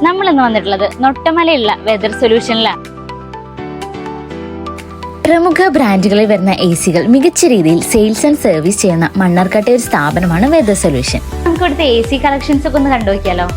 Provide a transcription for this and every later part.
നമ്മൾ ഇന്ന് വന്നിട്ടുള്ളത് നൊട്ടമലയുള്ള വെതർ സൊല്യൂഷനിലാണ്. പ്രമുഖ ബ്രാൻഡുകളിൽ വരുന്ന AC-കൾ മികച്ച രീതിയിൽ സെയിൽസ് ആൻഡ് സർവീസ് ചെയ്യുന്ന മണ്ണാർക്കാട്ടെ ഒരു സ്ഥാപനമാണ് വെതർ സൊല്യൂഷൻ. നമുക്ക് ഇവിടുത്തെ AC കളക്ഷൻസ് ഒക്കെ ഒന്ന് കണ്ടുനോക്കിയാലോ?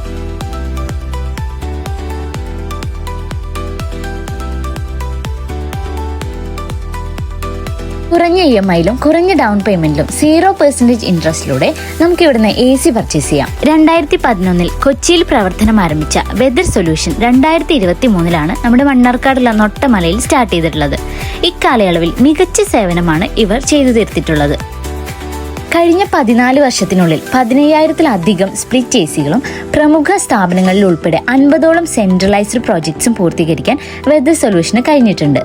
കുറഞ്ഞ EMI-ലും കുറഞ്ഞ ഡൗൺ പേയ്മെന്റിലും 0% ഇൻട്രസ്റ്റിലൂടെ നമുക്ക് ഇവിടുന്ന് AC പർച്ചേസ് ചെയ്യാം. 2011 കൊച്ചിയിൽ പ്രവർത്തനം ആരംഭിച്ച വെതർ സൊല്യൂഷൻ 2023 നമ്മുടെ മണ്ണാർക്കാടുള്ള നൊട്ടമലയിൽ സ്റ്റാർട്ട് ചെയ്തിട്ടുള്ളത്. ഇക്കാലയളവിൽ മികച്ച സേവനമാണ് ഇവർ ചെയ്തു തീർത്തിട്ടുള്ളത്. കഴിഞ്ഞ 14 വർഷത്തിനുള്ളിൽ 15,000-ലധികം സ്പ്ലിറ്റ് AC-കളും പ്രമുഖ സ്ഥാപനങ്ങളിൽ ഉൾപ്പെടെ 50ഓളം സെൻട്രലൈസ്ഡ് പ്രോജക്ട്സും പൂർത്തീകരിക്കാൻ വെതർ സൊല്യൂഷന് കഴിഞ്ഞിട്ടുണ്ട്.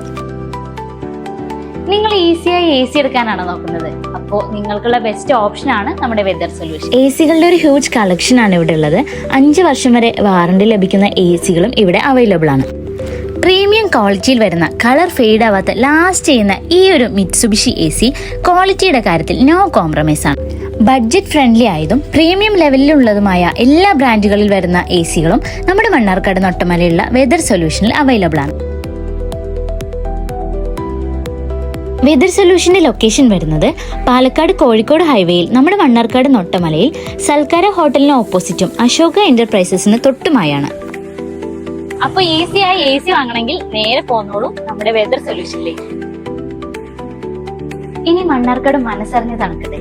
നിങ്ങൾ ഈസിയായി AC എടുക്കാനാണോ നോക്കുന്നത്? അപ്പോൾ നിങ്ങൾക്കുള്ള ബെസ്റ്റ് ഓപ്ഷൻ ആണ് നമ്മുടെ വെതർ സൊല്യൂഷൻ. AC-കളുടെ ഒരു ഹ്യൂജ് കളക്ഷൻ ആണ് ഇവിടെ ഉള്ളത്. 5 വർഷം വരെ വാറണ്ടി ലഭിക്കുന്ന AC-കളും ഇവിടെ അവൈലബിൾ ആണ്. പ്രീമിയം ക്വാളിറ്റിയിൽ വരുന്ന കളർ ഫെയ്ഡ് ആവാത്ത ലാസ്റ്റ് ചെയ്യുന്ന ഈ ഒരു മിറ്റ്സുബിഷി AC ക്വാളിറ്റിയുടെ കാര്യത്തിൽ നോ കോംപ്രമൈസ് ആണ്. ബഡ്ജറ്റ് ഫ്രണ്ട്ലി ആയതും പ്രീമിയം ലെവലിലുള്ളതുമായ എല്ലാ ബ്രാൻഡുകളിൽ വരുന്ന AC-കളും നമ്മുടെ മണ്ണാർക്കാട് നൊട്ടമലയുള്ള വെതർ സൊല്യൂഷനിൽ അവൈലബിൾ ആണ്. വെതർ സൊല്യൂഷന്റെ ലൊക്കേഷൻ വരുന്നത് പാലക്കാട് കോഴിക്കോട് ഹൈവേയിൽ നമ്മുടെ മണ്ണാർക്കാട് നൊട്ടമലയിൽ സൽക്കാര ഹോട്ടലിന് ഓപ്പോസിറ്റും അശോക എന്റർപ്രൈസസിന് തൊട്ടുമായാണ്. അപ്പൊ ഈസിയായി AC വാങ്ങണമെങ്കിൽ നേരെ പോന്നോളൂ നമ്മുടെ വെതർ സൊല്യൂഷനിലേക്ക്. ഇനി മണ്ണാർക്കാട് മനസ്സറിഞ്ഞ് തണുക്കട്ടെ.